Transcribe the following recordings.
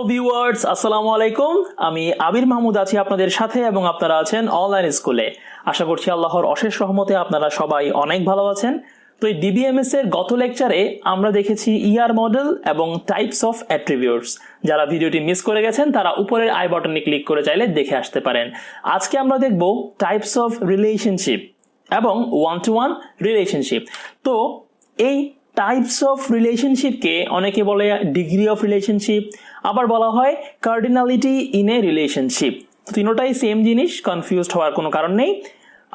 Hello viewers, আসসালামু আলাইকুম। আমি আবির মাহমুদ আছি আপনাদের সাথে এবং আপনারা আছেন অনলাইন স্কুলে। আশা করছি আল্লাহর অশেষ রহমতে আপনারা সবাই অনেক ভালো আছেন। তো এই ডিবিএমএস এর গত লেকচারে আমরা দেখেছি ইআর মডেল এবং টাইপস অফ অ্যাট্রিবিউটস। যারা ভিডিওটি মিস করে গেছেন তারা উপরের আই বাটনে ক্লিক করে চাইলে দেখে আসতে পারেন। আজকে আমরা দেখব টাইপস অফ রিলেশনশিপ এবং ওয়ান টু ওয়ান রিলেশনশিপ। তো এই টাইপস অফ রিলেশনশিপকে অনেকে বলে ডিগ্রি অফ রিলেশনশিপ, আবার বলা হয় কার্ডিনালিটি ইন এ রিলেশনশিপ। তিনোটাই সেম জিনিস, কনফিউজড হওয়ার কোনো কারণ নেই।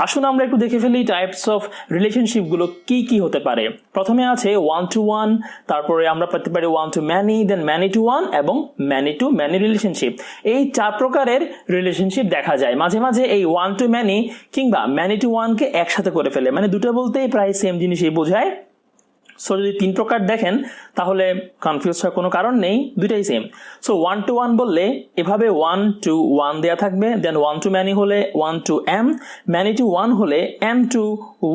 আসুন আমরা একটু দেখে ফেলি টাইপস অফ রিলেশনশিপগুলো কি কি হতে পারে। প্রথমে আছে ওয়ান টু ওয়ান, তারপরে আমরা পেতে পারি one to many, then many to one এবং ম্যানি টু ম্যানি রিলেশনশিপ। এই চার প্রকারের রিলেশনশিপ দেখা যায়। মাঝে মাঝে এই ওয়ান টু ম্যানি কিংবা ম্যানি টু ওয়ানকে একসাথে করে ফেলে, মানে দুটো বলতেই প্রায় সেম জিনিসই বোঝায়। সো যদি তিন প্রকার দেখেন তাহলে কনফিউজ হওয়ার কোনো কারণ নেই, দুটাই same. So one to one বললে এভাবে ওয়ান টু ওয়ান দেওয়া থাকবে, দেন ওয়ান টু ম্যানি হলে one to M, many to one হলে এম টু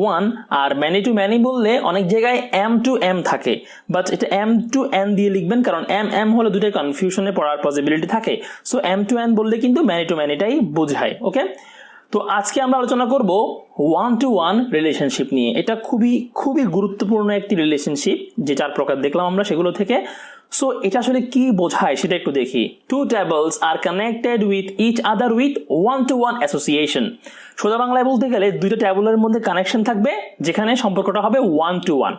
ওয়ান, আর ম্যানি টু ম্যানি বললে অনেক জায়গায় এম টু এম থাকে, বাট এটা এম টু এন দিয়ে লিখবেন, কারণ এম এম হলে দুটাই কনফিউশনে পড়ার পসিবিলিটি থাকে। সো এম টু এন বললে কিন্তু ম্যানি টু ম্যানিটাই বোঝায়। ওকে, তো আজকে আমরা আলোচনা করব ওয়ান টু ওয়ান রিলেশনশিপ নিয়ে। এটা খুবই খুবই গুরুত্বপূর্ণ একটি রিলেশনশিপ, যে চার প্রকার দেখলাম আমরা সেগুলো থেকে। সো এটা আসলে কি বোঝায় সেটা একটু দেখি। Two tables are connected with each other with one to one association. সোজা বাংলায় বলতে গেলে দুইটা টেবলের মধ্যে কানেকশন থাকবে, যেখানে সম্পর্কটা হবে ওয়ান টু ওয়ান,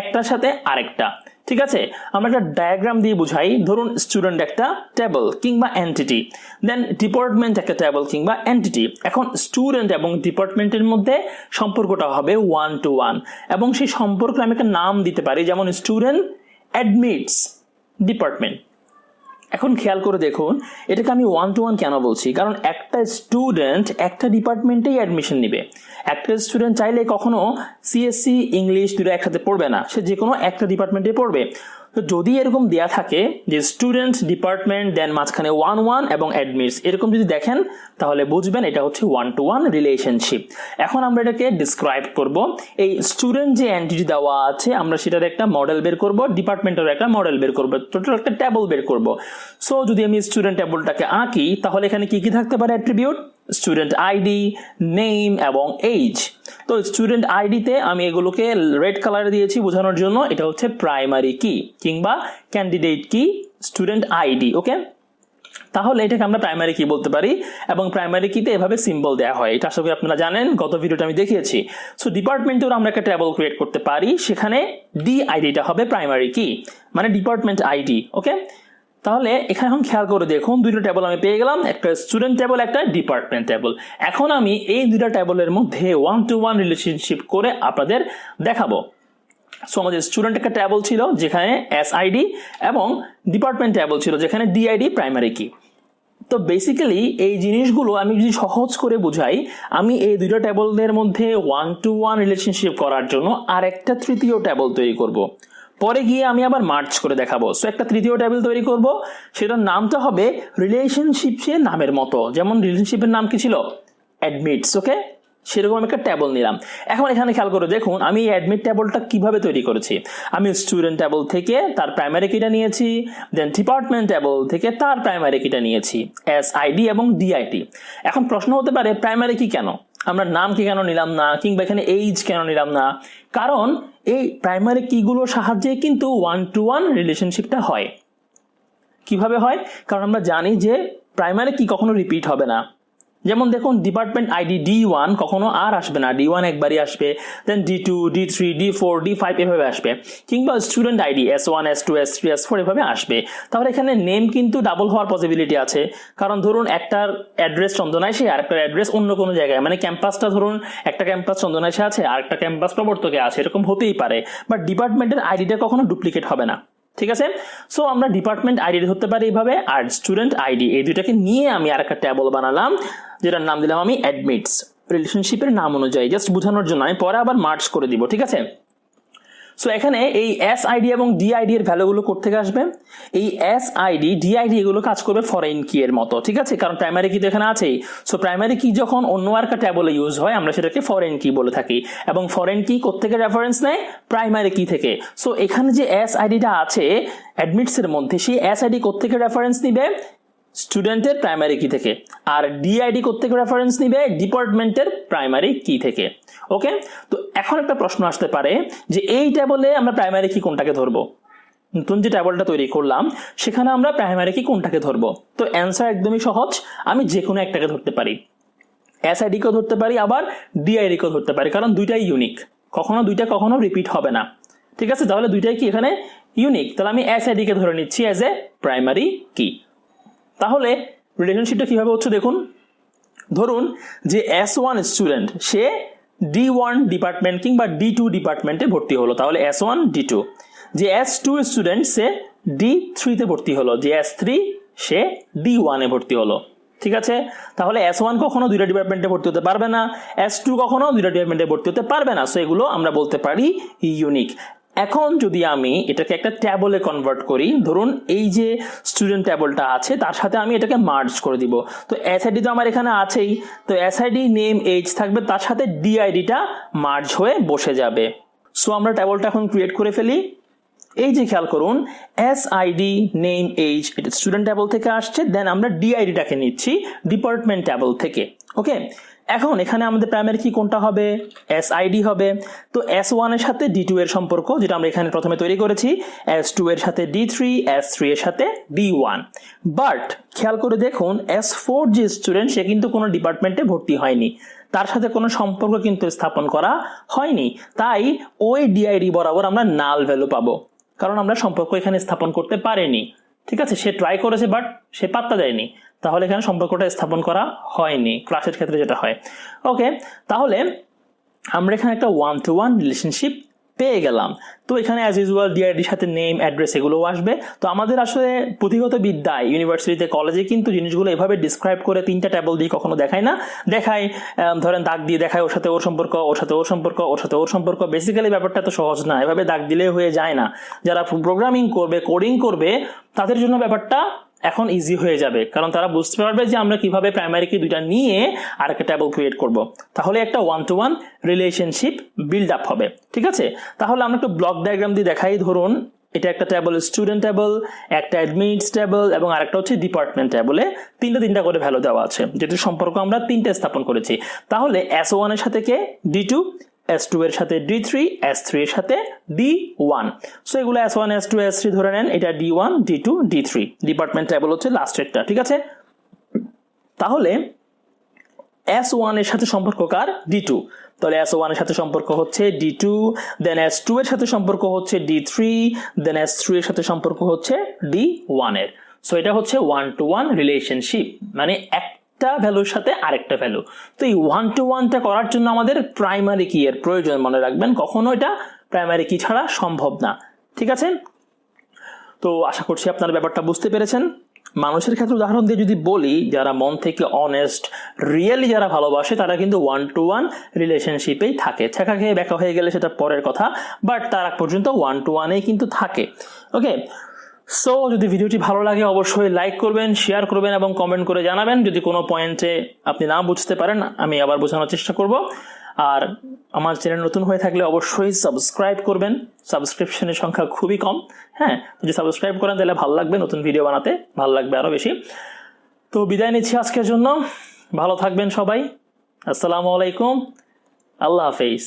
একটার সাথে আরেকটা। ঠিক আছে, আমরা একটা ডায়াগ্রাম দিয়ে বুঝাই। ধরুন স্টুডেন্ট একটা টেবল কিংবা এন্টিটি, দেন ডিপার্টমেন্ট একটা টেবল কিংবা এন্টিটি। এখন স্টুডেন্ট এবং ডিপার্টমেন্টের মধ্যে সম্পর্কটা হবে ওয়ান টু ওয়ান, এবং সেই সম্পর্কে আমি একটা নাম দিতে পারি, যেমন স্টুডেন্ট অ্যাডমিটস ডিপার্টমেন্ট। এখন খেয়াল করে দেখুন, এটাকে আমি ওয়ান টু ওয়ান কেন বলছি, কারণ একটা স্টুডেন্ট একটা ডিপার্টমেন্টেই অ্যাডমিশন নিবে। একটা স্টুডেন্ট চাইলে কখনো সিএসসি ইংলিশ দুটো একসাথে পড়বে না, সে যে কোনো একটা ডিপার্টমেন্টে পড়বে। তো যদি এরকম দেয়া থাকে যে স্টুডেন্ট ডিপার্টমেন্ট দেন মাঝখানে ওয়ান ওয়ান এবং অ্যাডমিটস, এরকম যদি দেখেন তাহলে বুঝবেন এটা হচ্ছে ওয়ান টু ওয়ান রিলেশনশিপ। এখন আমরা এটাকে ডিসক্রাইব করব। এই স্টুডেন্ট যে এন্টিটি দেওয়া আছে আমরা সেটার একটা মডেল বের করব, ডিপার্টমেন্টের একটা মডেল বের করব, টোটাল একটা টেবল বের করব। সো যদি আমি স্টুডেন্ট টেবলটাকে আঁকি তাহলে এখানে কি কি থাকতে পারে অ্যাট্রিবিউট? স্টুডেন্ট আইডি, নেম এবং এজ। তো স্টুডেন্ট আইডিতে আমি এগুলোকে রেড কালারে দিয়েছি বোঝানোর জন্য, এটা হচ্ছে প্রাইমারি কি কিংবা ক্যান্ডিডেট কি স্টুডেন্ট আইডি। ওকে, তাহলে এটাকে আমরা প্রাইমারি কি বলতে পারি, এবং প্রাইমারি কিতে এভাবে সিম্বল দেওয়া হয়, এটা আশা করি আপনারা জানেন, গত ভিডিওটা আমি দেখিয়েছি। সো ডিপার্টমেন্টেও আমরা একটা টেবল ক্রিয়েট করতে পারি, সেখানে ডি আইডিটা হবে প্রাইমারি কি, মানে ডিপার্টমেন্ট আইডি। ওকে, তাহলে এখানে এখন খেয়াল করে দেখুন, দুইটা টেবল আমি পেয়ে গেলাম, একটা স্টুডেন্ট টেবল একটা ডিপার্টমেন্ট টেবল। এখন আমি এই দুইটা টেবলের মধ্যে ওয়ান টু ওয়ান রিলেশনশিপ করে আপনাদের দেখাবো। সো আমাদের স্টুডেন্ট একটা টেবল ছিল যেখানে এস আইডি, এবং ডিপার্টমেন্ট টেবল ছিল যেখানে ডিআইডি প্রাইমারি কি। তো বেসিক্যালি এই জিনিসগুলো আমি যদি সহজ করে বুঝাই, আমি এই দুইটা টেবলের মধ্যে ওয়ান টু ওয়ান রিলেশনশিপ করার জন্য আর একটা তৃতীয় টেবল তৈরি করব, পরে গিয়ে আমি আবার মার্চ করে দেখাবো। সো একটা তৃতীয় টেবিল তৈরি করব, সেটার নামটা হবে রিলেশনশিপের নামের মতো, যেমন রিলেশনশিপের নাম কি ছিল? অ্যাডমিটস। ওকে, সেরকম আমি একটা টেবল নিলাম। এখন এখানে খেয়াল করে দেখুন আমি এই অ্যাডমিট টেবলটা কিভাবে তৈরি করেছি। আমি স্টুডেন্ট টেবল থেকে তার প্রাইমারি কিটা নিয়েছি, দেন ডিপার্টমেন্ট টেবল থেকে তার প্রাইমারি কিটা নিয়েছি, এস আইডি এবং ডিআইডি। এখন প্রশ্ন হতে পারে প্রাইমারি কি কেন, আমরা নাম কি কেন নিলাম না, কিংবা এখানে এইজ কেন নিলাম না? কারণ এই প্রাইমারি কিগুলোর সাহায্যে কিন্তু ওয়ান টু ওয়ান রিলেশনশিপটা হয়। কিভাবে হয়? কারণ আমরা জানি যে প্রাইমারি কি কখনো রিপিট হবে না। যেমন দেখুন ডিপার্টমেন্ট আইডি D1 কখনো আর আসবে না, D1 একবারই আসবে, দেন D2, D3, D4, D5 এভাবে আসবে, কিংবা student ID S1, S2, S3, S4 এভাবে আসবে। তাহলে এখানে নেম কিন্তু ডাবল হওয়ার পসিবিলিটি আছে, কারণ ধরুন একটার অ্যাড্রেস চন্দনাইশে আর একটা অ্যাড্রেস অন্য কোনো জায়গায়, মানে ক্যাম্পাসটা ধরুন একটা ক্যাম্পাস চন্দনাইশে আছে আর একটা ক্যাম্পাস প্রবর্তকে আছে, এরকম হতেই পারে, বাট ডিপার্টমেন্টের আইডিটা কখনো ডুপ্লিকেট হবে না। ঠিক আছে, সো আমরা ডিপার্টমেন্ট আইডি ধরতে পারি এইভাবে, আর স্টুডেন্ট আইডি, এই দুইটাকে নিয়ে আমি আর একটা টেবল বানালাম যেটার নাম দিলাম আমি অ্যাডমিটস, রিলেশনশিপের নাম অনুযায়ী, জাস্ট বোঝানোর জন্য। আমি পরে আবার মার্চ করে দিব। ঠিক আছে, সো এখানে এই এস আইডি এবং ডি আইডি এর ভ্যালুগুলো কোথা থেকে আসবে? এই এস আইডি ডি আইডি এগুলো কাজ করবে ফরেন কি এর মতো, ঠিক আছে, কারণ প্রাইমারি কি তো এখানে আছেই। সো প্রাইমারি কি যখন অন্য আরেকটা ট্যাবলে ইউজ হয় আমরা সেটাকে ফরেন কি বলে থাকি, এবং ফরেন কি কোত্থেকে রেফারেন্স নেয়? প্রাইমারি কি থেকে। সো এখানে যে এস আইডিটা আছে অ্যাডমিটস এর মধ্যে, সেই এস আইডি কোত্থেকে রেফারেন্স নিবে? স্টুডেন্টের প্রাইমারি কি থেকে। আর ডিআইডি কোত্থেকে রেফারেন্স নিবে? ডিপার্টমেন্টের প্রাইমারি কি থেকে। ওকে, তো এখন একটা প্রশ্ন আসতে পারে যে এই টেবলে আমরা প্রাইমারি কি কোনটাকে ধরবো? নতুন যে টেবলটা তৈরি করলাম সেখানে আমরা প্রাইমারি কি কোনটাকে ধরবো? তো অ্যান্সার একদমই সহজ, আমি যে কোনো একটাকে ধরতে পারি। এসআইডি কেও ধরতে পারি, আবার ডিআইডি কেও ধরতে পারি, কারণ দুইটাই ইউনিক, কখনো দুইটা কখনো রিপিট হবে না, ঠিক আছে। তাহলে দুইটাই কি এখানে ইউনিক, তাহলে আমি এসআইডি কে ধরে নিচ্ছি অ্যাজ এ প্রাইমারি কি। তাহলে রিলেশনশিপটা কিভাবে হচ্ছে দেখুন, ধরুন যে S1 স্টুডেন্ট সে D1 ডিপার্টমেন্ট কিংবা D2 ডিপার্টমেন্টে ভর্তি হলো, তাহলে S1 D2। যে S2 স্টুডেন্ট সে D3 তে ভর্তি হলো, যে S3 সে D1 এ ভর্তি হলো, ঠিক আছে। তাহলে S1 কখনো দুইটা ডিপার্টমেন্টে ভর্তি হতে পারবে না, S2 কখনো দুইটা ডিপার্টমেন্টে ভর্তি হতে পারবে না। সো এগুলো আমরা বলতে পারি ইউনিক। এখন যদি আমি এটাকে একটা ট্যাবলে কনভার্ট করি, ধরুন এই যে স্টুডেন্ট ট্যাবলটা আছে তার সাথে আমি এটাকে মার্জ করে দিব। তো এসআইডি তো আমার এখানে আছেই, তো এসআইডি নেম এজ থাকবে, তার সাথে ডিআইডিটা মার্জ হয়ে বসে যাবে। সো আমরা ট্যাবলটা এখন ক্রিয়েট করে ফেলি। এই যে খেয়াল করুন, এসআইডি নেম এজ এটা স্টুডেন্ট ট্যাবল থেকে আসছে, দেন আমরা ডিআইডিটাকে নিচ্ছি ডিপার্টমেন্ট ট্যাবল থেকে। ওকে, এখন এখানে আমাদের প্রাইমারি কি কোনটা হবে? এসআইডি হবে। তো S1 এর সাথে D2 এর সম্পর্ক যেটা আমরা এখানে প্রথমে তৈরি করেছি, S2 এর সাথে D3, S3 এর সাথে D1। বাট খেয়াল করে দেখুন S4 যে স্টুডেন্ট সে কিন্তু কোনো ডিপার্টমেন্টে ভর্তি হয়নি, তার সাথে কোনো সম্পর্ক কিন্তু স্থাপন করা হয়নি, তাই ওই ডিআইডি বরাবর আমরা নাল ভ্যালু পাবো, কারণ আমরা সম্পর্ক এখানে স্থাপন করতে পারিনি, ঠিক আছে। সে ট্রাই করেছে বাট সে পাত্তা দেয়নি, তাহলে এখানে সম্পর্কটা স্থাপন করা হয়নি, ক্লাসের ক্ষেত্রে যেটা হয়। ওকে, তাহলে আমরা এখানে একটা 1-to-1 রিলেশনশিপ পেয়ে গেলাম। তো এখানে অ্যাজ ইউজুয়াল ডিআইডির সাথে নেম অ্যাড্রেস এগুলোও আসবে। তো আমাদের আসলে পুঁথিগত বিদ্যায় ইউনিভার্সিটিতে কলেজে কিন্তু জিনিসগুলো এভাবে ডিসক্রাইব করে তিনটা টেবল দিয়ে কখনো দেখায় না, দেখায় ধরেন দাগ দিয়ে দেখায় ওর সাথে ওর সম্পর্ক, ওর সাথে ওর সম্পর্ক, ওর সাথে ওর সম্পর্ক। বেসিক্যালি ব্যাপারটা তো সহজ না, এভাবে দাগ দিলে হয়ে যায় না। যারা প্রোগ্রামিং করবে, কোডিং করবে, তাদের জন্য ব্যাপারটা এখন ইজি হয়ে যাবে, কারণ তারা বুঝতে পারবে যে আমরা কিভাবে প্রাইমারি কি দুইটা নিয়ে আর একটা ট্যাবল ক্রিয়েট করব। তাহলে একটা 1-to-1 রিলেশনশিপ বিল্ড আপ হবে, ঠিক আছে। তাহলে আমরা একটা ব্লক ডায়াগ্রাম দিয়ে দেখাই। ধরুন এটা একটা ট্যাবল স্টুডেন্ট ট্যাবল, একটা অ্যাডমিটস ট্যাবল এবং আরেকটা হচ্ছে ডিপার্টমেন্ট ট্যাবলে তিনটা করে ভ্যালু দেওয়া আছে, যেটির সম্পর্ক আমরা তিনটে স্থাপন করেছি। তাহলে S1 এর সাথে কে? D2, S2 এর সাথে D3, S3 এর সাথে D1। সো এগুলো S1, S2, S3 ধরে নেন, এটা D1, D2, D3। Department table হচ্ছে লাস্টেরটা, ঠিক আছে। তাহলে S1 এর সাথে সম্পর্ক কার? D2। তাহলে S1 এর সাথে সম্পর্ক হচ্ছে D2, দেন S2 এর সাথে সম্পর্ক হচ্ছে D3, দেন S3 এর সাথে সম্পর্ক হচ্ছে D1 এর। সো এটা হচ্ছে 1-to-1 রিলেশনশিপ, মানে একটা ভ্যালুর সাথে আরেকটা ভ্যালু। তো এই 1-to-1টা করার জন্য আমাদের প্রাইমারি কি এর প্রয়োজন, মনে রাখবেন, কখনো এটা প্রাইমারি কি ছাড়া সম্ভব না, ঠিক আছে। তো আশা করছি আপনারা ব্যাপারটা বুঝতে পেরেছেন। মানুষের ক্ষেত্রে উদাহরণ দিয়ে যদি বলি, যারা মন থেকে অনেস্ট, রিয়েলি যারা ভালোবাসে, তারা কিন্তু 1-to-1 রিলেশনশিপেই থাকে। ছেঁকা খেয়ে ব্যাকা হয়ে গেলে সেটা পরের কথা, বাট তার আগ পর্যন্ত 1-to-1-এই কিন্তু থাকে। ওকে, সো যদি ভিডিওটি ভালো লাগে অবশ্যই লাইক করবেন, শেয়ার করবেন এবং কমেন্ট করে জানাবেন। যদি কোনো পয়েন্টে আপনি না বুঝতে পারেন আমি আবার বোঝানোর চেষ্টা করব। আর আমার চ্যানেল নতুন হয়ে থাকলে অবশ্যই সাবস্ক্রাইব করবেন, সাবস্ক্রিপশনের সংখ্যা খুবই কম। হ্যাঁ, যদি সাবস্ক্রাইব করেন তাহলে ভালো লাগবে, নতুন ভিডিও বানাতে ভালো লাগবে আরো বেশি। তো বিদায় নিচ্ছি আজকের জন্য, ভালো থাকবেন সবাই। আসসালামু আলাইকুম, আল্লাহ হাফেজ।